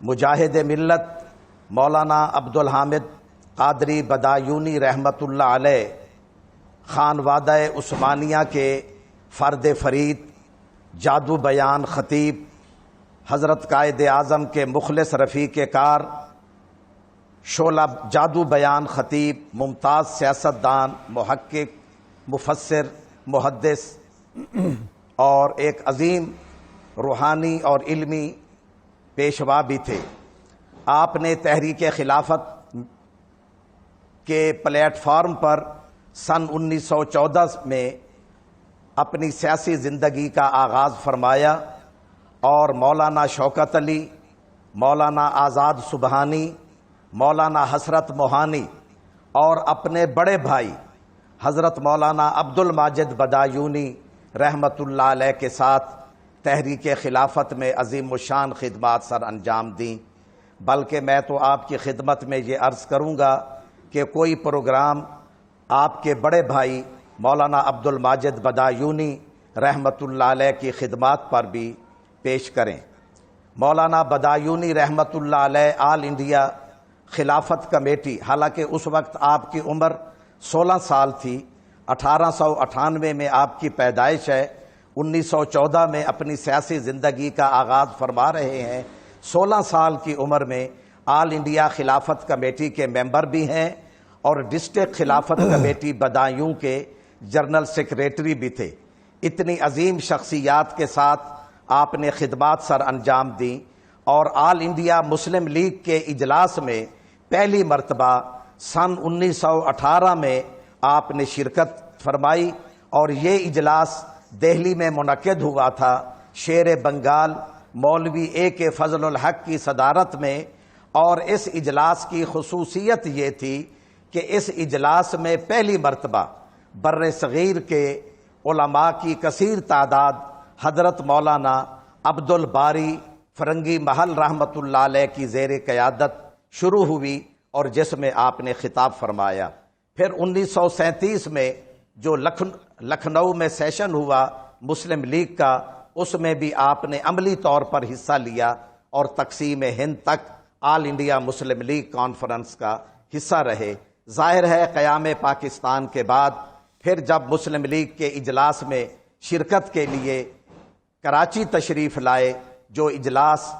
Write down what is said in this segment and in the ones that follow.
مجاہد ملت مولانا عبدالحامد قادری بدایونی رحمۃ اللہ علیہ خانوادہ عثمانیہ کے فرد فرید، جادو بیان خطیب، حضرت قائد اعظم کے مخلص رفیق کار، شعلہ جادو بیان خطیب، ممتاز سیاستدان، محقق، مفسر، محدث اور ایک عظیم روحانی اور علمی پیشوا بھی تھے۔ آپ نے تحریک خلافت کے پلیٹ فارم پر سن 1914 میں اپنی سیاسی زندگی کا آغاز فرمایا اور مولانا شوکت علی، مولانا آزاد سبحانی، مولانا حسرت موہانی اور اپنے بڑے بھائی حضرت مولانا عبد الماجد بدایونی رحمۃ اللہ علیہ کے ساتھ تحریک خلافت میں عظیم الشان خدمات سر انجام دیں۔ بلکہ میں تو آپ کی خدمت میں یہ عرض کروں گا کہ کوئی پروگرام آپ کے بڑے بھائی مولانا عبد الماجد بدایونی رحمۃ اللہ علیہ کی خدمات پر بھی پیش کریں۔ مولانا بدایونی رحمۃ اللہ علیہ آل انڈیا خلافت کمیٹی، حالانکہ اس وقت آپ کی عمر 16 سال تھی، 1898 میں آپ کی پیدائش ہے، 1914 میں اپنی سیاسی زندگی کا آغاز فرما رہے ہیں، 16 سال کی عمر میں آل انڈیا خلافت کمیٹی کے ممبر بھی ہیں اور ڈسٹرکٹ خلافت کمیٹی بدایوں کے جنرل سیکریٹری بھی تھے۔ اتنی عظیم شخصیات کے ساتھ آپ نے خدمات سر انجام دیں اور آل انڈیا مسلم لیگ کے اجلاس میں پہلی مرتبہ سن 1918 میں آپ نے شرکت فرمائی اور یہ اجلاس دہلی میں منعقد ہوا تھا شیر بنگال مولوی اے کے فضل الحق کی صدارت میں، اور اس اجلاس کی خصوصیت یہ تھی کہ اس اجلاس میں پہلی مرتبہ بر صغیر کے علماء کی کثیر تعداد حضرت مولانا عبد الباری فرنگی محل رحمۃ اللہ علیہ کی زیر قیادت شروع ہوئی اور جس میں آپ نے خطاب فرمایا۔ پھر 1937 میں جو لکھنؤ میں سیشن ہوا مسلم لیگ کا، اس میں بھی آپ نے عملی طور پر حصہ لیا اور تقسیم ہند تک آل انڈیا مسلم لیگ کانفرنس کا حصہ رہے۔ ظاہر ہے قیام پاکستان کے بعد پھر جب مسلم لیگ کے اجلاس میں شرکت کے لیے کراچی تشریف لائے، جو اجلاس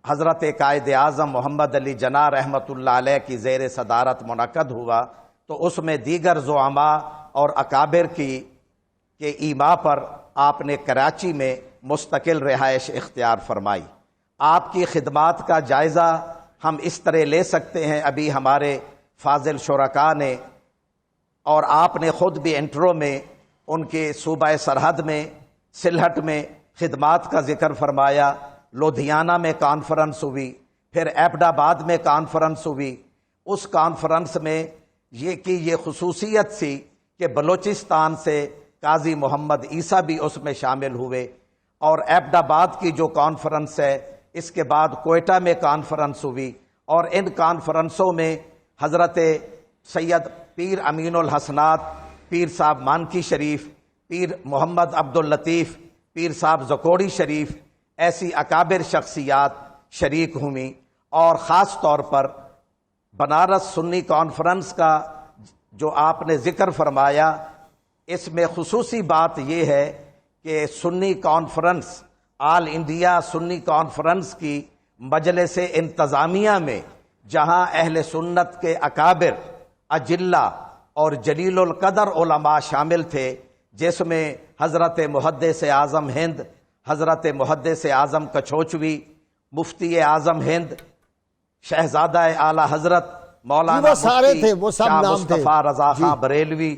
حضرت قائد اعظم محمد علی جناح رحمۃ اللہ علیہ کی زیر صدارت منعقد ہوا، تو اس میں دیگر زعماء اور اکابر کے ایما پر آپ نے کراچی میں مستقل رہائش اختیار فرمائی۔ آپ کی خدمات کا جائزہ ہم اس طرح لے سکتے ہیں، ابھی ہمارے فاضل شرکاء نے اور آپ نے خود بھی انٹرو میں ان کے صوبہ سرحد میں سلہٹ میں خدمات کا ذکر فرمایا، لدھیانہ میں کانفرنس ہوئی، پھر ایبٹ آباد میں کانفرنس ہوئی۔ اس کانفرنس میں یہ خصوصیت تھی کہ بلوچستان سے قاضی محمد عیسیٰ بھی اس میں شامل ہوئے، اور ایبٹ آباد کی جو کانفرنس ہے اس کے بعد کوئٹہ میں کانفرنس ہوئی، اور ان کانفرنسوں میں حضرت سید پیر امین الحسنات، پیر صاحب مانکی شریف، پیر محمد عبد اللطیف، پیر صاحب زکوڑی شریف، ایسی اکابر شخصیات شریک ہوئیں۔ اور خاص طور پر بنارس سنی کانفرنس کا جو آپ نے ذکر فرمایا، اس میں خصوصی بات یہ ہے کہ سنی کانفرنس، آل انڈیا سنی کانفرنس کی مجلس انتظامیہ میں جہاں اہل سنت کے اکابر، اجلہ اور جلیل القدر علماء شامل تھے، جس میں حضرت محدث اعظم ہند، حضرت محدث اعظم کچھوچوی، مفتی اعظم ہند، شہزادہ اعلیٰ حضرت مولانا مفتی شاہ مصطفیٰ رضا خان بریلوی،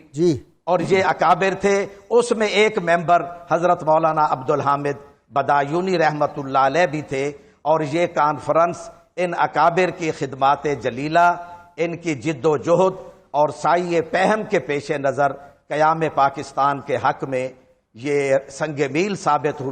اور یہ اکابر تھے۔ اس میں ایک ممبر حضرت مولانا عبدالحامد بدایونی رحمۃ اللہ علیہ بھی تھے، اور یہ کانفرنس ان اکابر کی خدمات جلیلہ، ان کی جد و جہد اور سعی پہم کے پیش نظر قیام پاکستان کے حق میں یہ سنگ میل ثابت ہوئی۔